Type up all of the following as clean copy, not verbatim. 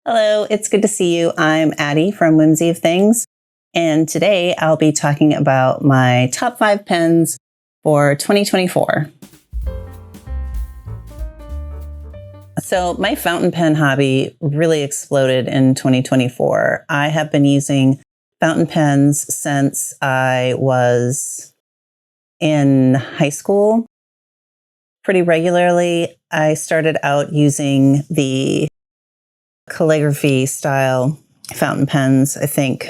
Hello, it's good to see you. I'm Addie from Whimsy of Things, and today I'll be talking about my top 5 pens for 2024. So my fountain pen hobby really exploded in 2024. I have been using fountain pens since I was in high school pretty regularly. I started out using the calligraphy style fountain pens. I think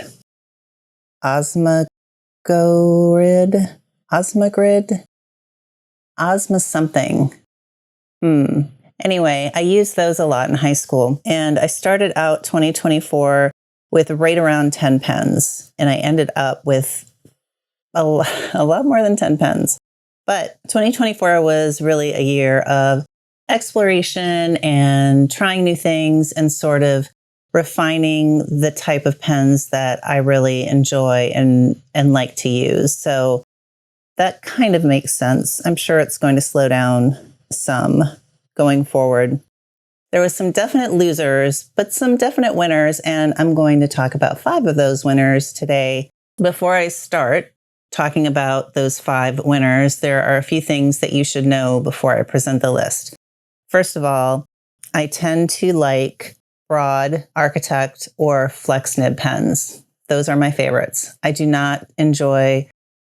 Osma something. Anyway, I used those a lot in high school, and I started out 2024 with right around 10 pens, and I ended up with a lot more than 10 pens. But 2024 was really a year of exploration and trying new things and sort of refining the type of pens that I really enjoy and like to use. So that kind of makes sense. I'm sure it's going to slow down some going forward. There was some definite losers, but some definite winners, and I'm going to talk about 5 of those winners today. Before I start talking about those 5 winners, there are a few things that you should know before I present the list. First of all, I tend to like broad architect or flex nib pens. Those are my favorites. I do not enjoy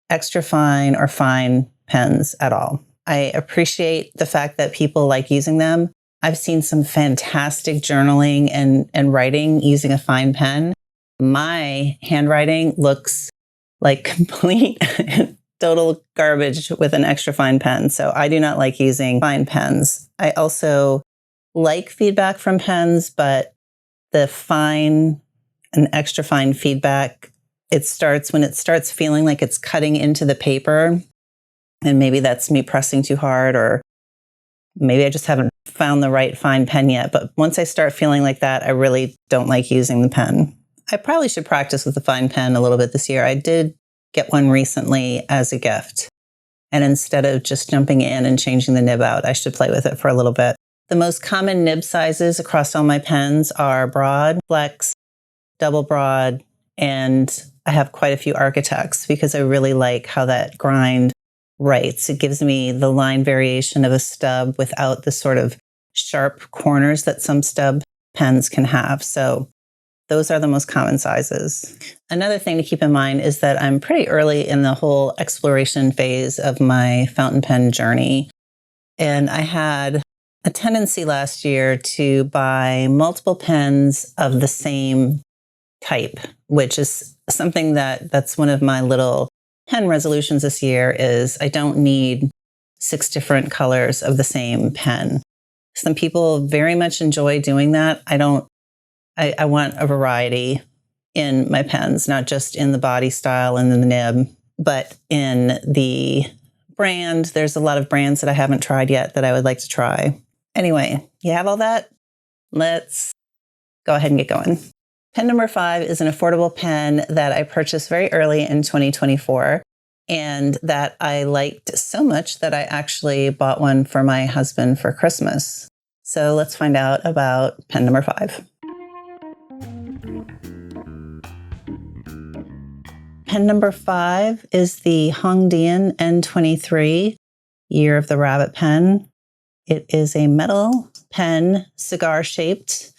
extra fine or fine pens at all. I appreciate the fact that people like using them. I've seen some fantastic journaling and writing using a fine pen. My handwriting looks like complete total garbage with an extra fine pen. So I do not like using fine pens. I also like feedback from pens, but the fine and extra fine feedback, it starts when it starts feeling like it's cutting into the paper. And maybe that's me pressing too hard, or maybe I just haven't found the right fine pen yet. But once I start feeling like that, I really don't like using the pen. I probably should practice with the fine pen a little bit this year. I did get one recently as a gift. And instead of just jumping in and changing the nib out, I should play with it for a little bit. The most common nib sizes across all my pens are broad, flex, double broad, and I have quite a few architects because I really like how that grind writes. It gives me the line variation of a stub without the sort of sharp corners that some stub pens can have. So those are the most common sizes. Another thing to keep in mind is that I'm pretty early in the whole exploration phase of my fountain pen journey. And I had a tendency last year to buy multiple pens of the same type, which is something that's one of my little pen resolutions this year is I don't need 6 different colors of the same pen. Some people very much enjoy doing that. I want a variety in my pens, not just in the body style and in the nib, but in the brand. There's a lot of brands that I haven't tried yet that I would like to try. Anyway, you have all that? Let's go ahead and get going. Pen number 5 is an affordable pen that I purchased very early in 2024 and that I liked so much that I actually bought one for my husband for Christmas. So let's find out about pen number 5. Pen number 5 is the Hongdian N23 Year of the Rabbit pen. It is a metal pen, cigar-shaped,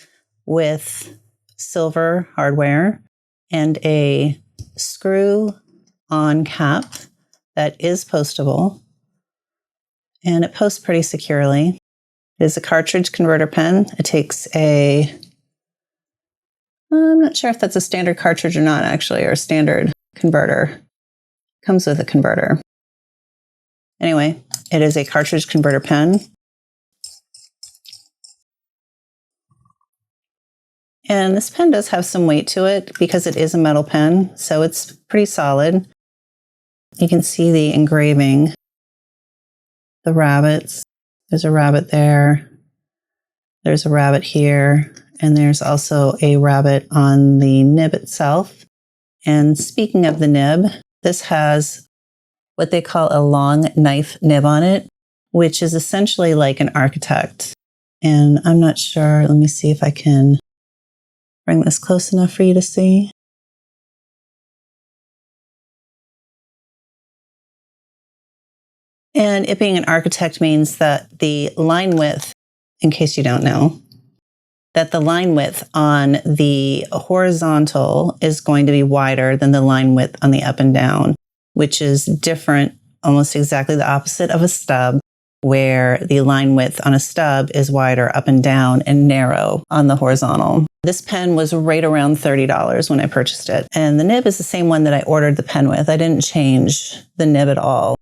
with silver hardware and a screw-on cap that is postable, and it posts pretty securely. It is a cartridge converter pen. It takes I'm not sure if that's a standard cartridge or not, actually, or a standard converter. Comes with a converter. Anyway, it is a cartridge converter pen. And this pen does have some weight to it because it is a metal pen, so it's pretty solid. You can see the engraving, the rabbits. There's a rabbit there. There's a rabbit here. And there's also a rabbit on the nib itself. And speaking of the nib, this has what they call a long knife nib on it, which is essentially like an architect. And I'm not sure. Let me see if I can Bring this close enough for you to see. And it being an architect means that the line width, in case you don't know, that the line width on the horizontal is going to be wider than the line width on the up and down, which is different, almost exactly the opposite of a stub, where the line width on a stub is wider up and down and narrow on the horizontal. This pen was right around $30 when I purchased it. And the nib is the same one that I ordered the pen with. I didn't change the nib at all.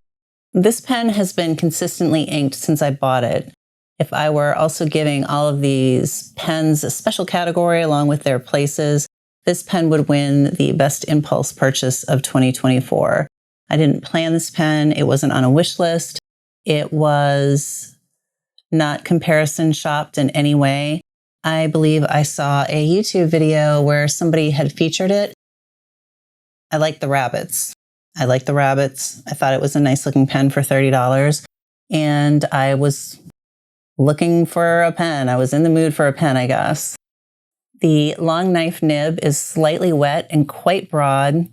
This pen has been consistently inked since I bought it. If I were also giving all of these pens a special category along with their places, this pen would win the best impulse purchase of 2024. I didn't plan this pen. It wasn't on a wish list. It was not comparison shopped in any way. I believe I saw a YouTube video where somebody had featured it. I like the rabbits. I thought it was a nice looking pen for $30. And I was looking for a pen. I was in the mood for a pen, I guess. The long knife nib is slightly wet and quite broad.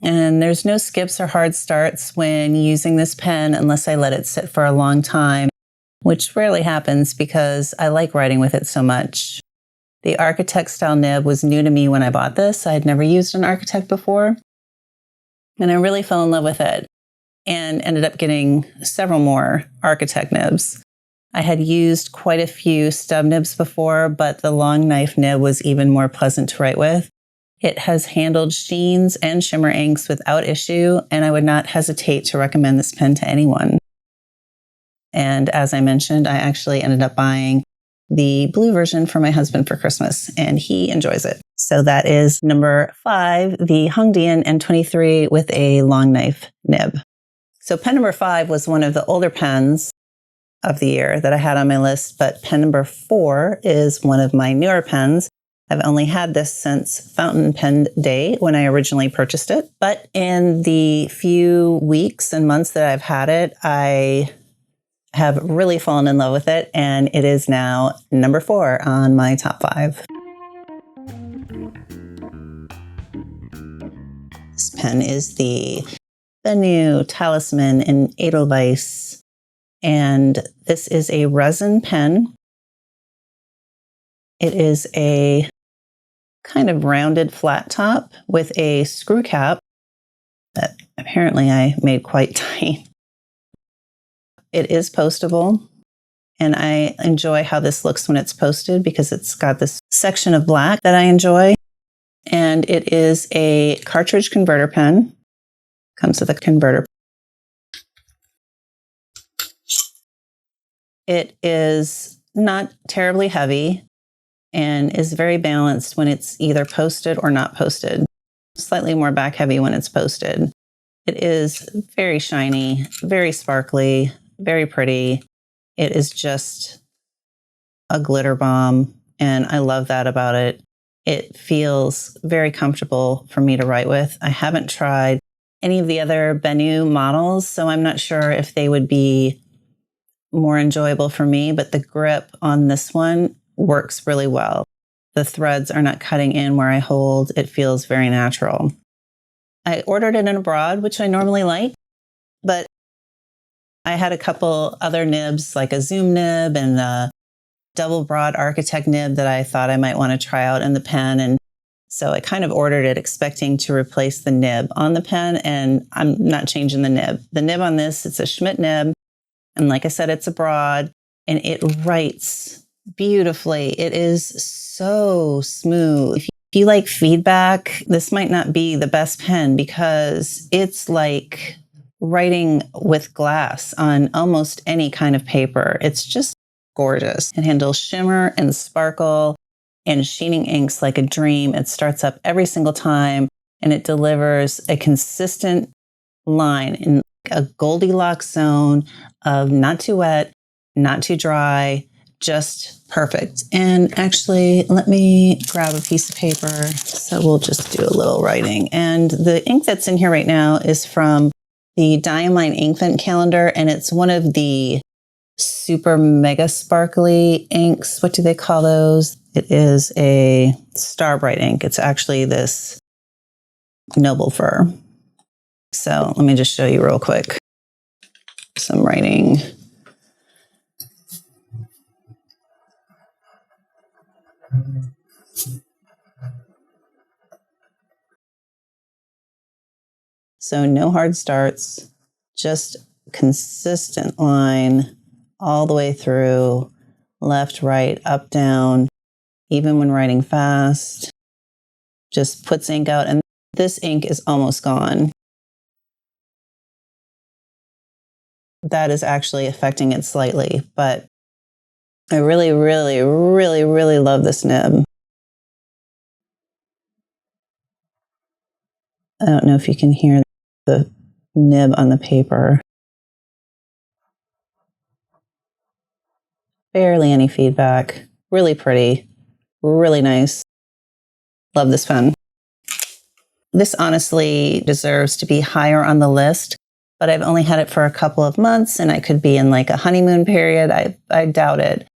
And there's no skips or hard starts when using this pen unless I let it sit for a long time, which rarely happens because I like writing with it so much. The architect style nib was new to me when I bought this. I had never used an architect before. And I really fell in love with it and ended up getting several more architect nibs. I had used quite a few stub nibs before, but the long knife nib was even more pleasant to write with. It has handled sheens and shimmer inks without issue, and I would not hesitate to recommend this pen to anyone. And as I mentioned, I actually ended up buying the blue version for my husband for Christmas, and he enjoys it. So that is number 5, the Hongdian N23 with a long knife nib. So pen number 5 was one of the older pens of the year that I had on my list, but pen number 4 is one of my newer pens. I've only had this since Fountain Pen Day when I originally purchased it, but in the few weeks and months that I've had it, I have really fallen in love with it, and it is now number 4 on my top 5. This pen is the Bennu Talisman in Edelweiss, and this is a resin pen. It is a kind of rounded flat top with a screw cap that apparently I made quite tight. It is postable, and I enjoy how this looks when it's posted because it's got this section of black that I enjoy. And it is a cartridge converter pen. Comes with a converter. It is not terribly heavy and is very balanced when it's either posted or not posted. Slightly more back heavy when it's posted. It is very shiny, very sparkly, very pretty. It is just a glitter bomb, and I love that about it. It feels very comfortable for me to write with. I haven't tried any of the other Bennu models, so I'm not sure if they would be more enjoyable for me, but the grip on this one works really well. The threads are not cutting in where I hold. It feels very natural. I ordered it in a broad, which I normally like, but I had a couple other nibs, like a zoom nib and a double broad architect nib that I thought I might want to try out in the pen. And so I kind of ordered it expecting to replace the nib on the pen, and I'm not changing the nib. The nib on this, it's a Schmidt nib. And like I said, it's a broad, and it writes beautifully. It is so smooth. If you like feedback, this might not be the best pen because it's like writing with glass on almost any kind of paper. It's just gorgeous. It handles shimmer and sparkle and sheening inks like a dream. It starts up every single time, and it delivers a consistent line in a Goldilocks zone of not too wet, not too dry, just perfect. And actually, let me grab a piece of paper. So we'll just do a little writing. And the ink that's in here right now is from the Diamine Inkvent calendar, and it's one of the super mega sparkly inks. What do they call those? It is a Star Bright ink. It's actually this Noble Fur. So let me just show you real quick some writing. So no hard starts, just consistent line all the way through, left, right, up, down, even when writing fast, just puts ink out. And this ink is almost gone. That is actually affecting it slightly, but I really, really, really, really love this nib. I don't know if you can hear the nib on the paper. Barely any feedback. Really pretty. Really nice. Love this pen. This honestly deserves to be higher on the list, but I've only had it for a couple of months and I could be in like a honeymoon period. I doubt it.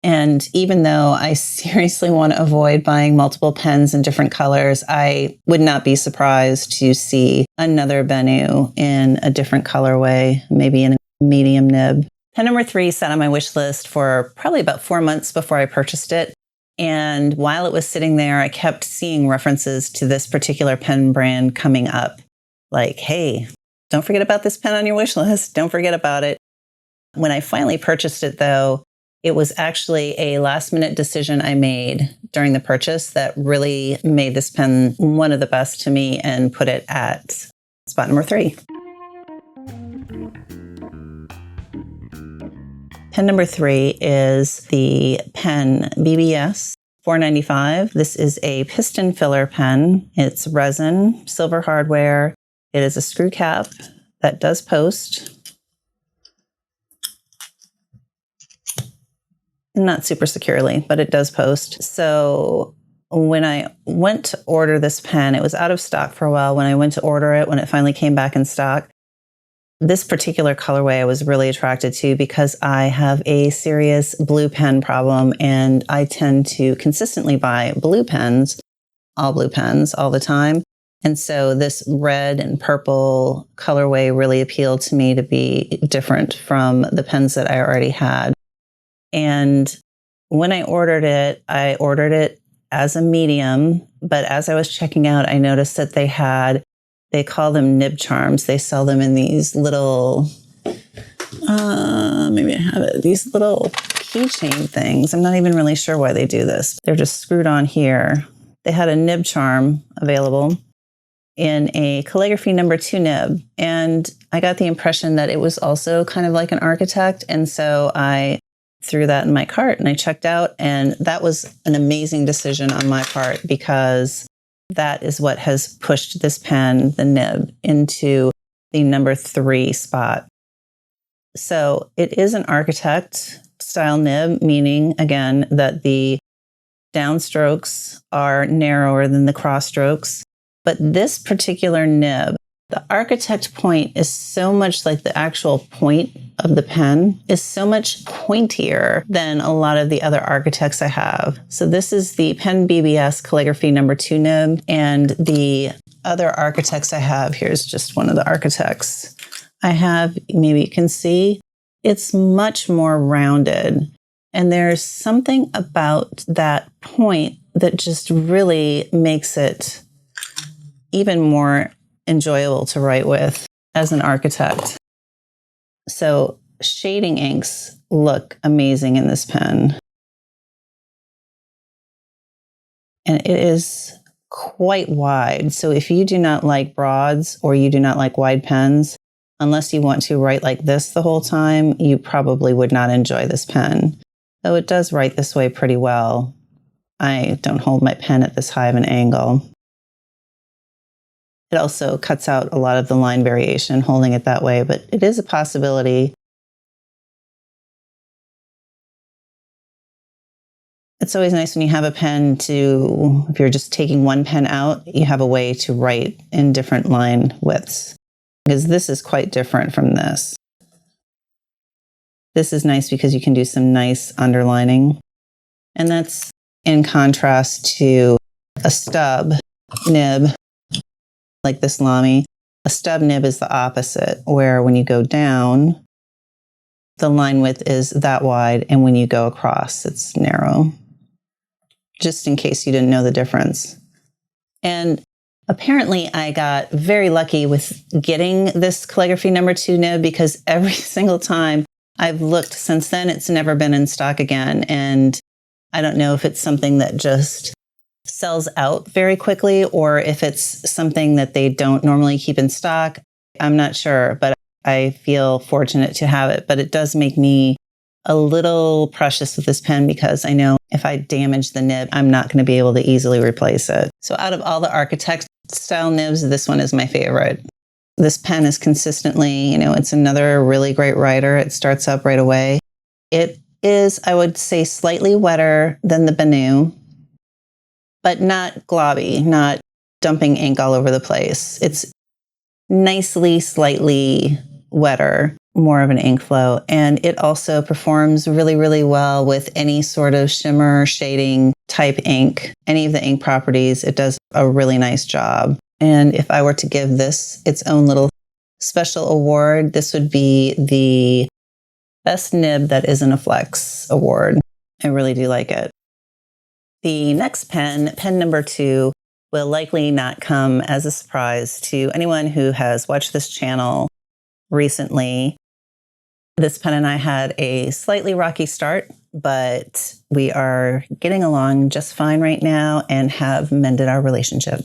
And even though I seriously want to avoid buying multiple pens in different colors, I would not be surprised to see another Bennu in a different colorway, maybe in a medium nib. Pen number 3 sat on my wish list for probably about 4 months before I purchased it. And while it was sitting there, I kept seeing references to this particular pen brand coming up. Like, hey, don't forget about this pen on your wish list. Don't forget about it. When I finally purchased it, though, it was actually a last-minute decision I made during the purchase that really made this pen one of the best to me and put it at spot number 3. Pen number 3 is the pen BBS 495. This is a piston filler pen. It's resin, silver hardware. It is a screw cap that does post. Not super securely, but it does post. So when I went to order this pen, it was out of stock for a while. When I went to order it, when it finally came back in stock, this particular colorway I was really attracted to because I have a serious blue pen problem and I tend to consistently buy blue pens all the time. And so this red and purple colorway really appealed to me to be different from the pens that I already had. And when I ordered it as a medium, but as I was checking out, I noticed that they call them nib charms. They sell them in these little, maybe I have it, these little keychain things. I'm not even really sure why they do this. They're just screwed on here. They had a nib charm available in a calligraphy number 2 nib. And I got the impression that it was also kind of like an architect. And so I threw that in my cart and I checked out. And that was an amazing decision on my part because that is what has pushed this pen, the nib, into the number 3 spot. So it is an architect style nib, meaning, again, that the downstrokes are narrower than the cross strokes. But this particular nib, the architect point is so much like the actual point of the pen is so much pointier than a lot of the other architects I have. So this is the Pen BBS calligraphy number 2 nib, and the other architects I have, here's just one of the architects I have, maybe you can see, it's much more rounded. And there's something about that point that just really makes it even more enjoyable to write with as an architect. So shading inks look amazing in this pen. And it is quite wide. So if you do not like broads or you do not like wide pens, unless you want to write like this the whole time, you probably would not enjoy this pen. Though it does write this way pretty well. I don't hold my pen at this high of an angle. It also cuts out a lot of the line variation holding it that way, but it is a possibility. It's always nice when you have a pen to, if you're just taking one pen out, you have a way to write in different line widths, because this is quite different from this. This is nice because you can do some nice underlining. And that's in contrast to a stub nib like this Lamy. A stub nib is the opposite, where when you go down, the line width is that wide, and when you go across, it's narrow. Just in case you didn't know the difference. And apparently I got very lucky with getting this calligraphy number 2 nib, because every single time I've looked since then, it's never been in stock again. And I don't know if it's something that just sells out very quickly or if it's something that they don't normally keep in stock. I'm not sure, but I feel fortunate to have it. But it does make me a little precious with this pen, because I know if I damage the nib, I'm not going to be able to easily replace it. So out of all the architect style nibs, this one is my favorite. This pen is consistently, it's another really great writer. It starts up right away. It is, I would say, slightly wetter than the Benu, but not globby, not dumping ink all over the place. It's nicely, slightly wetter, more of an ink flow. And it also performs really, really well with any sort of shimmer, shading type ink. Any of the ink properties, it does a really nice job. And if I were to give this its own little special award, this would be the best nib that isn't a flex award. I really do like it. The next pen number 2, will likely not come as a surprise to anyone who has watched this channel recently. This pen and I had a slightly rocky start, but we are getting along just fine right now and have mended our relationship.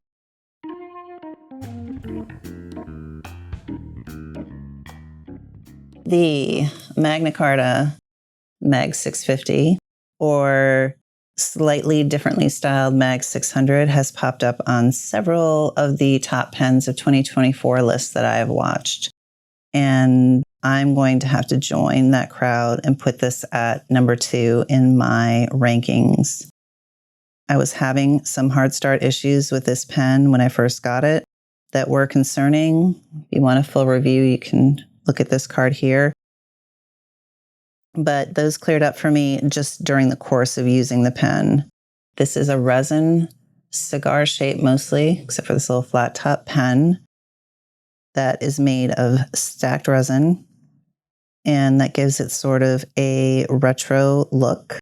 The Magna Carta Mag 650, or slightly differently styled Mag 600, has popped up on several of the top pens of 2024 lists that I have watched. And I'm going to have to join that crowd and put this at number 2 in my rankings. I was having some hard start issues with this pen when I first got it that were concerning. If you want a full review, you can look at this card here. But those cleared up for me just during the course of using the pen. This is a resin, cigar shape mostly, except for this little flat top pen that is made of stacked resin. And that gives it sort of a retro look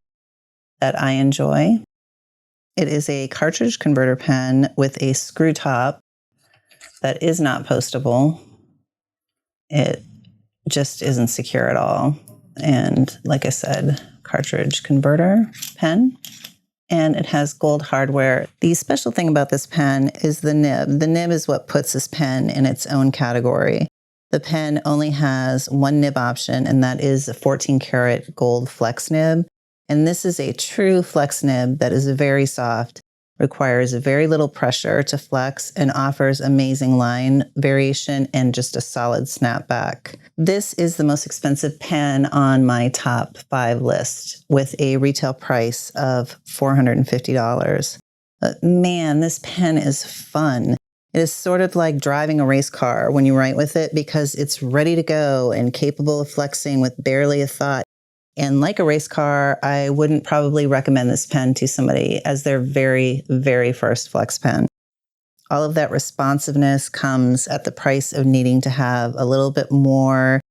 that I enjoy. It is a cartridge converter pen with a screw top that is not postable. It just isn't secure at all. And like I said, cartridge converter pen. And it has gold hardware. The special thing about this pen is the nib. The nib is what puts this pen in its own category. The pen only has one nib option, and that is a 14 karat gold flex nib. And this is a true flex nib that is very soft, requires very little pressure to flex, and offers amazing line variation and just a solid snapback. This is the most expensive pen on my top 5 list with a retail price of $450. But man, this pen is fun. It is sort of like driving a race car when you write with it, because it's ready to go and capable of flexing with barely a thought. And like a race car, I wouldn't probably recommend this pen to somebody as their very, very first flex pen. All of that responsiveness comes at the price of needing to have a little bit more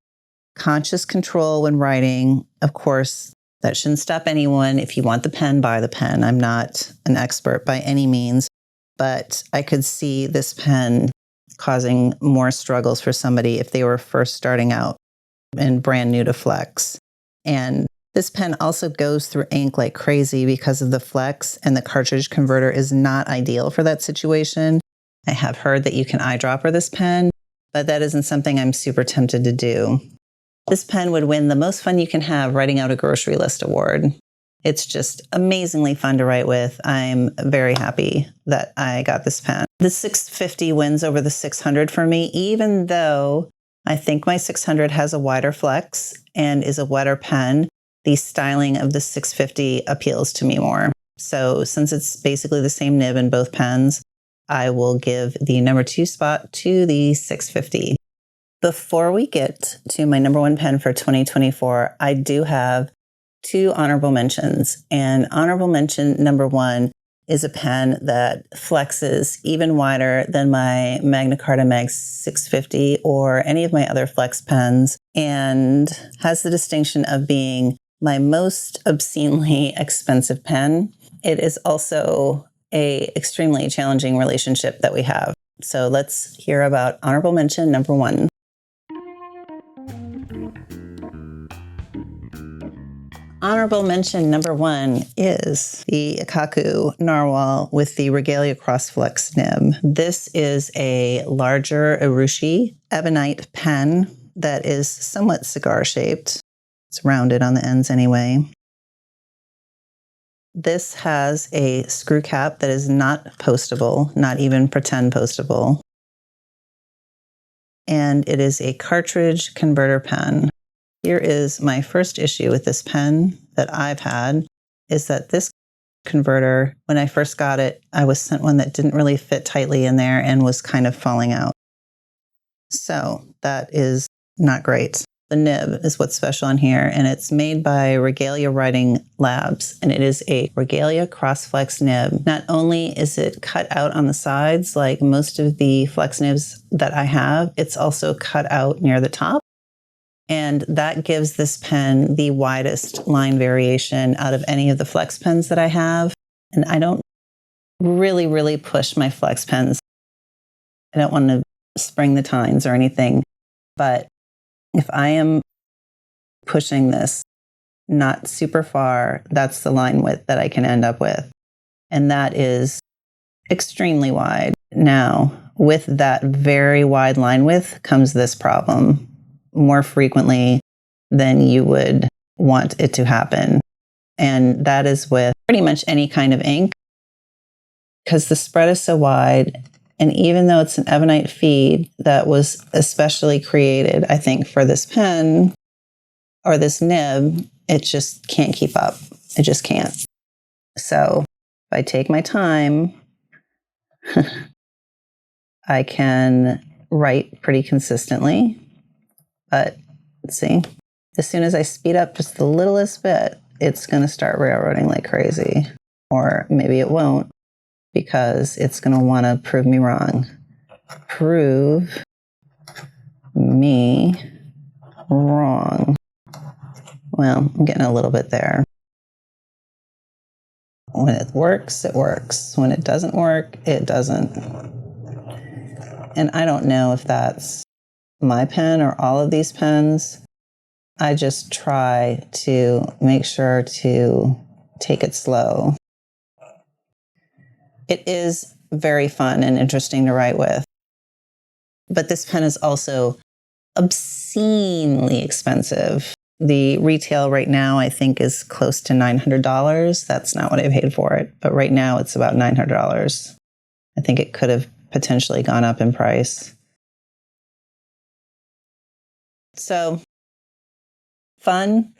conscious control when writing. Of course, that shouldn't stop anyone. If you want the pen, buy the pen. I'm not an expert by any means, but I could see this pen causing more struggles for somebody if they were first starting out and brand new to flex. And this pen also goes through ink like crazy because of the flex, and the cartridge converter is not ideal for that situation. I have heard that you can eyedropper this pen, but that isn't something I'm super tempted to do. This pen would win the most fun you can have writing out a grocery list award. It's just amazingly fun to write with. I'm very happy that I got this pen. The 650 wins over the 600 for me, even though I think my 600 has a wider flex and is a wetter pen. The styling of the 650 appeals to me more. So since it's basically the same nib in both pens, I will give the number 2 spot to the 650. Before we get to my number one pen for 2024, I do have two honorable mentions. And honorable mention number one is a pen that flexes even wider than my Magna Carta Mag 650 or any of my other flex pens, and has the distinction of being my most obscenely expensive pen. It is also an extremely challenging relationship that we have. So let's hear about honorable mention number one. Honorable mention number one is the Ikaku Narwhal with the Regalia Crossflex nib. This is a larger Urushi ebonite pen that is somewhat cigar-shaped. It's rounded on the ends anyway. This has a screw cap that is not postable, not even pretend postable. And it is a cartridge converter pen. Here is my first issue with this pen that I've had, is that this converter, when I first got it, I was sent one that didn't really fit tightly in there and was kind of falling out. So that is not great. The nib is what's special on here, and it's made by Regalia Writing Labs, and it is a Regalia Crossflex nib. Not only is it cut out on the sides like most of the flex nibs that I have, it's also cut out near the top. And that gives this pen the widest line variation out of any of the flex pens that I have. And I don't really push my flex pens. I don't want to spring the tines or anything. But if I am pushing this not super far, that's the line width that I can end up with. And that is extremely wide. Now, with that very wide line width comes this problem more frequently than you would want it to happen. And that is with pretty much any kind of ink, because the spread is so wide. And even though it's an ebonite feed that was especially created, I think, for this pen or this nib, it just can't keep up. It just can't. So if I take my time, I can write pretty consistently. But let's see, as soon as I speed up just the littlest bit, it's going to start railroading like crazy. Or maybe it won't, because it's going to want to prove me wrong. Prove me wrong. Well, I'm getting a little bit there. When it works, it works. When it doesn't work, it doesn't. And I don't know if that's my pen or all of these pens. I just try to make sure to take it slow. It is very fun and interesting to write with. But this pen is also obscenely expensive. The retail right now, I think, is close to $900. That's not what I paid for it. But right now, it's about $900. I think it could have potentially gone up in price. So, fun,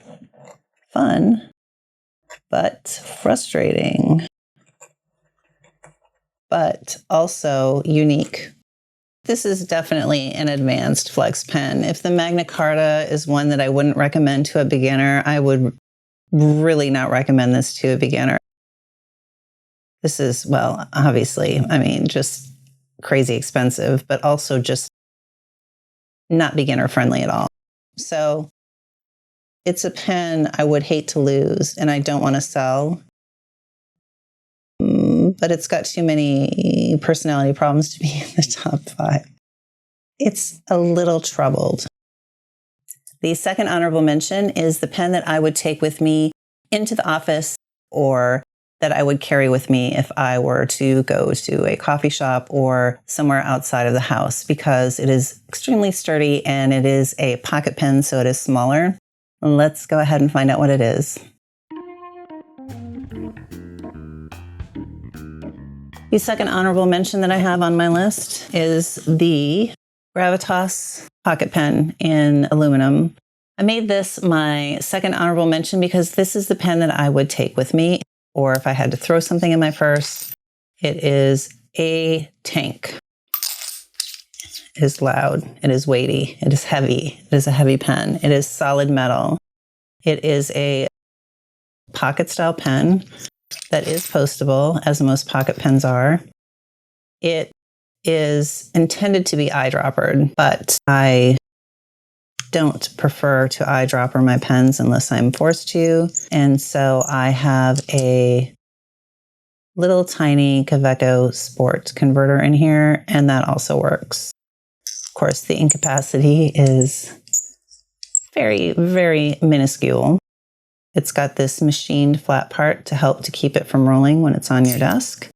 but frustrating, but also unique. This is definitely an advanced flex pen. If the Magna Carta is one that I wouldn't recommend to a beginner, I would really not recommend this to a beginner. This is, well, obviously, I mean, just crazy expensive, but also just not beginner friendly at all. So it's a pen I would hate to lose and I don't want to sell. But it's got too many personality problems to be in the top 5. It's a little troubled. The second honorable mention is the pen that I would take with me into the office, or that I would carry with me if I were to go to a coffee shop or somewhere outside of the house, because it is extremely sturdy and it is a pocket pen, so it is smaller. Let's go ahead and find out what it is. The second honorable mention that I have on my list is the Gravitas pocket pen in aluminum. I made this my second honorable mention because this is the pen that I would take with me, or if I had to throw something in my purse. It is a tank. It is loud. It is weighty. It is heavy. It is a heavy pen. It is solid metal. It is a pocket style pen that is postable, as most pocket pens are. It is intended to be eyedroppered, but I don't prefer to eyedropper my pens unless I'm forced to. And so I have a little tiny Kaweco Sport converter in here, and that also works. Of course, the ink capacity is very, very minuscule. It's got this machined flat part to help to keep it from rolling when it's on your desk.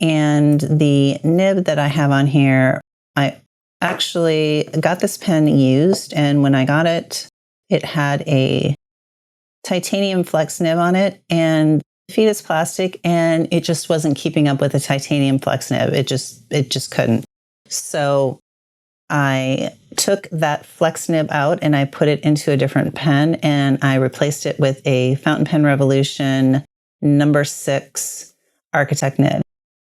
And the nib that I have on here, I actually got this pen used, and when I got it, it had a titanium flex nib on it, and the feed is plastic, and it just wasn't keeping up with the titanium flex nib. It just couldn't. So I took that flex nib out and I put it into a different pen, and I replaced it with a Fountain Pen Revolution number 6 Architect nib.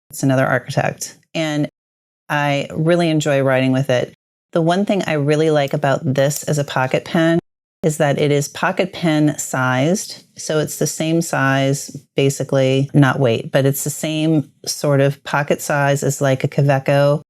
It's another Architect. And I really enjoy writing with it. The one thing I really like about this as a pocket pen is that it is pocket pen sized. So it's the same size, basically, not weight, but it's the same sort of pocket size as like a Kaweco,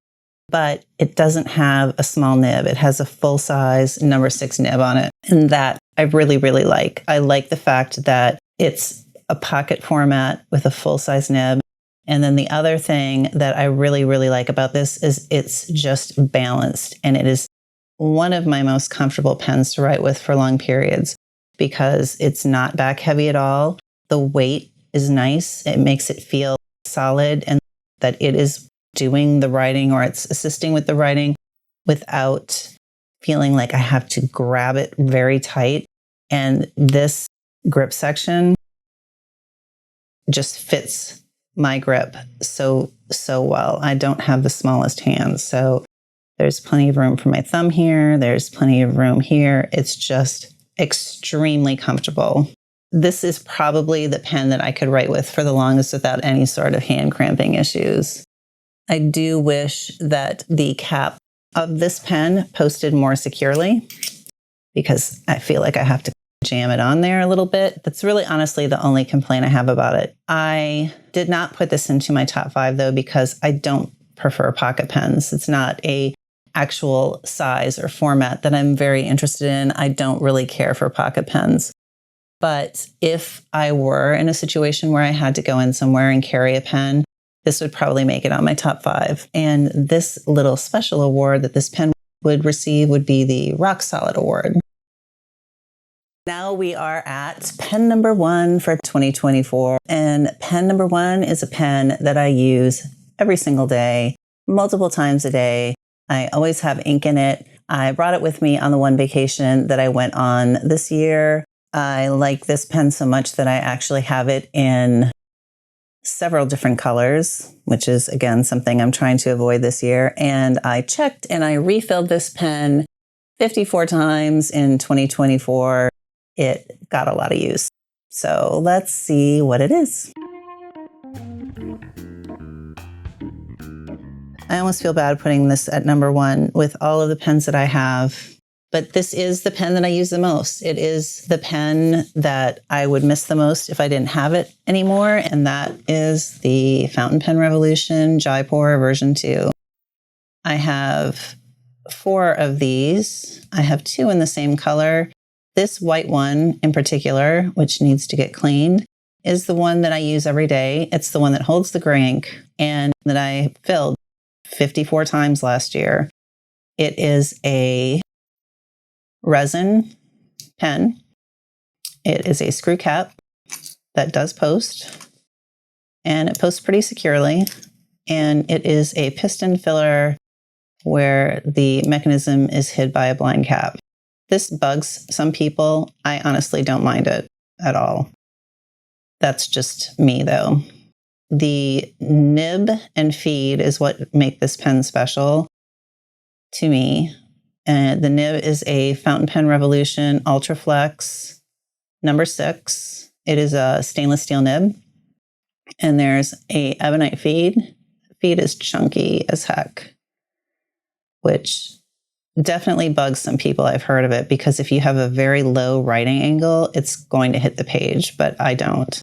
but it doesn't have a small nib. It has a full size number 6 nib on it. And that I really, really like. I like the fact that it's a pocket format with a full size nib. And then the other thing that I really, really like about this is it's just balanced, and it is one of my most comfortable pens to write with for long periods because it's not back heavy at all. The weight is nice. It makes it feel solid and that it is doing the writing or it's assisting with the writing without feeling like I have to grab it very tight. And this grip section just fits my grip so well. I don't have the smallest hands, so there's plenty of room for my thumb here. There's plenty of room here. It's just extremely comfortable. This is probably the pen that I could write with for the longest without any sort of hand cramping issues. I do wish that the cap of this pen posted more securely because I feel like I have to jam it on there a little bit. That's really honestly the only complaint I have about it. I did not put this into my top 5 though because I don't prefer pocket pens. It's not a actual size or format that I'm very interested in. I don't really care for pocket pens. But if I were in a situation where I had to go in somewhere and carry a pen, this would probably make it on my top 5. And this little special award that this pen would receive would be the Rock Solid Award. Now we are at pen number 1 for 2024. And pen number 1 is a pen that I use every single day, multiple times a day. I always have ink in it. I brought it with me on the one vacation that I went on this year. I like this pen so much that I actually have it in several different colors, which is, again, something I'm trying to avoid this year. And I checked and I refilled this pen 54 times in 2024. It got a lot of use. So let's see what it is. I almost feel bad putting this at number 1 with all of the pens that I have, but this is the pen that I use the most. It is the pen that I would miss the most if I didn't have it anymore, and that is the Fountain Pen Revolution Jaipur version 2. I have 4 of these. I have 2 in the same color. This white one in particular, which needs to get cleaned, is the one that I use every day. It's the one that holds the gray ink and that I filled 54 times last year. It is a resin pen. It is a screw cap that does post, and it posts pretty securely. And it is a piston filler where the mechanism is hid by a blind cap. This bugs some people. I honestly don't mind it at all. That's just me, though. The nib and feed is what make this pen special to me. And the nib is a Fountain Pen Revolution Ultraflex number 6. It is a stainless steel nib. And there's a ebonite feed. Feed is chunky as heck. which definitely bugs some people. I've heard of it because if you have a very low writing angle, it's going to hit the page, but I don't.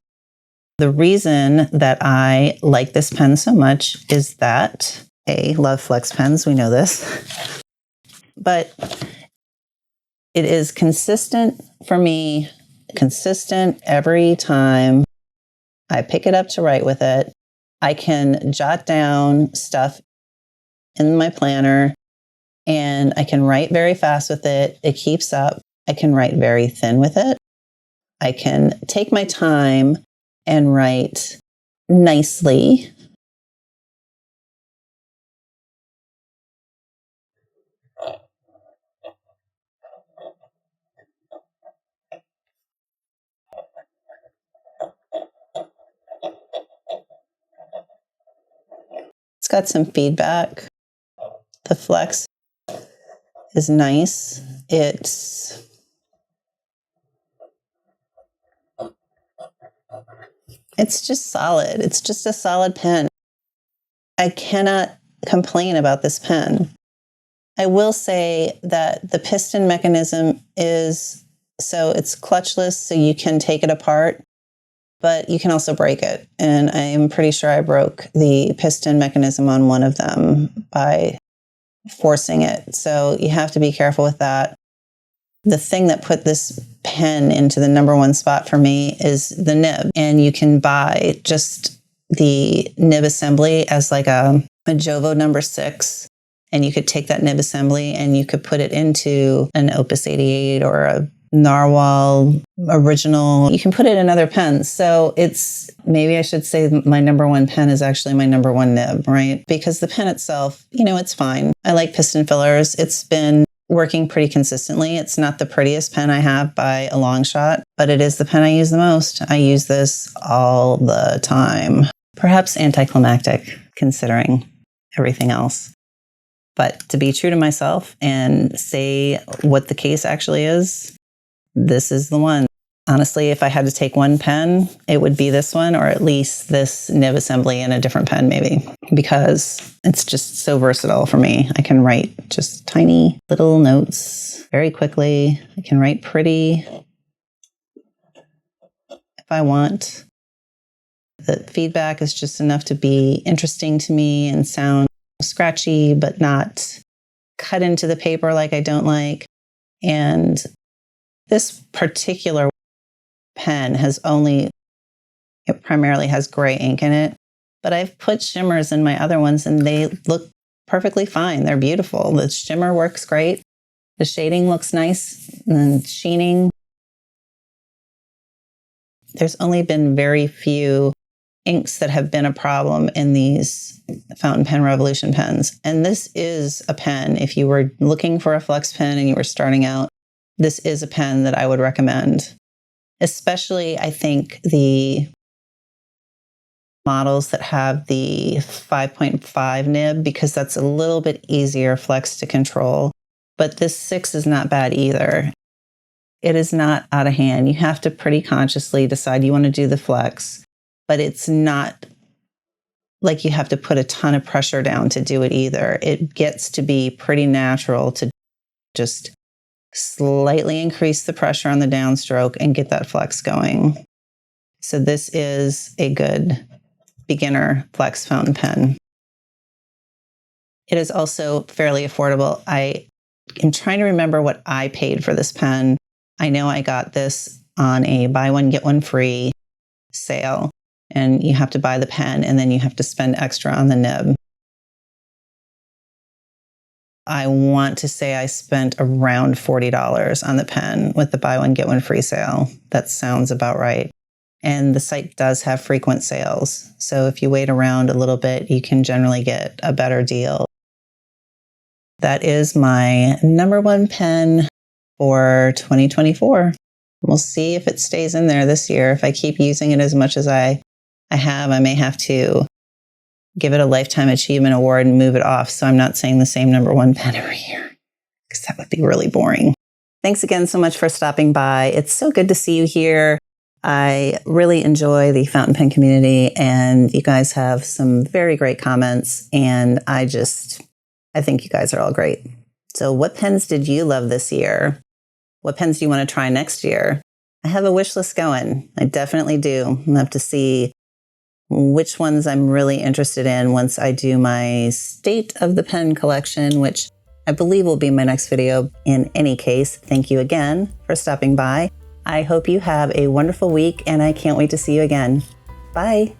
The reason that I like this pen so much is that love flex pens, we know this, but it is consistent for me, consistent every time I pick it up to write with it. I can jot down stuff in my planner and I can write very fast with it. It keeps up. I can write very thin with it. I can take my time and write nicely. It's got some feedback. The flex is nice. It's just solid. It's just a solid pen. I cannot complain about this pen. I will say that the piston mechanism it's clutchless, so you can take it apart, but you can also break it. And I am pretty sure I broke the piston mechanism on one of them by forcing it. So you have to be careful with that. The thing that put this pen into the number one spot for me is the nib. And you can buy just the nib assembly as like a Jovo number 6. And you could take that nib assembly and you could put it into an Opus 88 or a Narwhal original. You can put it in other pens. So maybe I should say my number one pen is actually my number one nib, right? Because the pen itself, it's fine. I like piston fillers. It's been working pretty consistently. It's not the prettiest pen I have by a long shot, but it is the pen I use the most. I use this all the time. Perhaps anticlimactic considering everything else. But to be true to myself and say what the case actually is, this is the one. Honestly, if I had to take one pen, it would be this one, or at least this nib assembly in a different pen maybe, because it's just so versatile for me. I can write just tiny little notes very quickly. I can write pretty if I want. The feedback is just enough to be interesting to me and sound scratchy, but not cut into the paper like I don't like. And this particular pen it primarily has gray ink in it, but I've put shimmers in my other ones and they look perfectly fine. They're beautiful. The shimmer works great. The shading looks nice and sheening. There's only been very few inks that have been a problem in these Fountain Pen Revolution pens. And this is a pen, if you were looking for a flex pen and you were starting out, this is a pen that I would recommend. Especially, I think, the models that have the 5.5 nib, because that's a little bit easier flex to control. But this 6 is not bad either. It is not out of hand. You have to pretty consciously decide you want to do the flex, but it's not like you have to put a ton of pressure down to do it either. It gets to be pretty natural to just slightly increase the pressure on the downstroke and get that flex going. So this is a good beginner flex fountain pen. It is also fairly affordable. I am trying to remember what I paid for this pen. I know I got this on a buy one, get one free sale, and you have to buy the pen and then you have to spend extra on the nib. I want to say I spent around $40 on the pen with the buy one, get one free sale. That sounds about right. And the site does have frequent sales. So if you wait around a little bit, you can generally get a better deal. That is my number one pen for 2024. We'll see if it stays in there this year. If I keep using it as much as I have, I may have to give it a Lifetime Achievement Award and move it off so I'm not saying the same number one pen every year, because that would be really boring. Thanks again so much for stopping by. It's so good to see you here. I really enjoy the fountain pen community, and you guys have some very great comments, and I just I think you guys are all great. So what pens did you love this year? What pens do you want to try next year? I have a wish list going. I definitely do. I'll have to see which ones I'm really interested in once I do my State of the Pen collection, which I believe will be my next video. In any case, thank you again for stopping by. I hope you have a wonderful week, and I can't wait to see you again. Bye.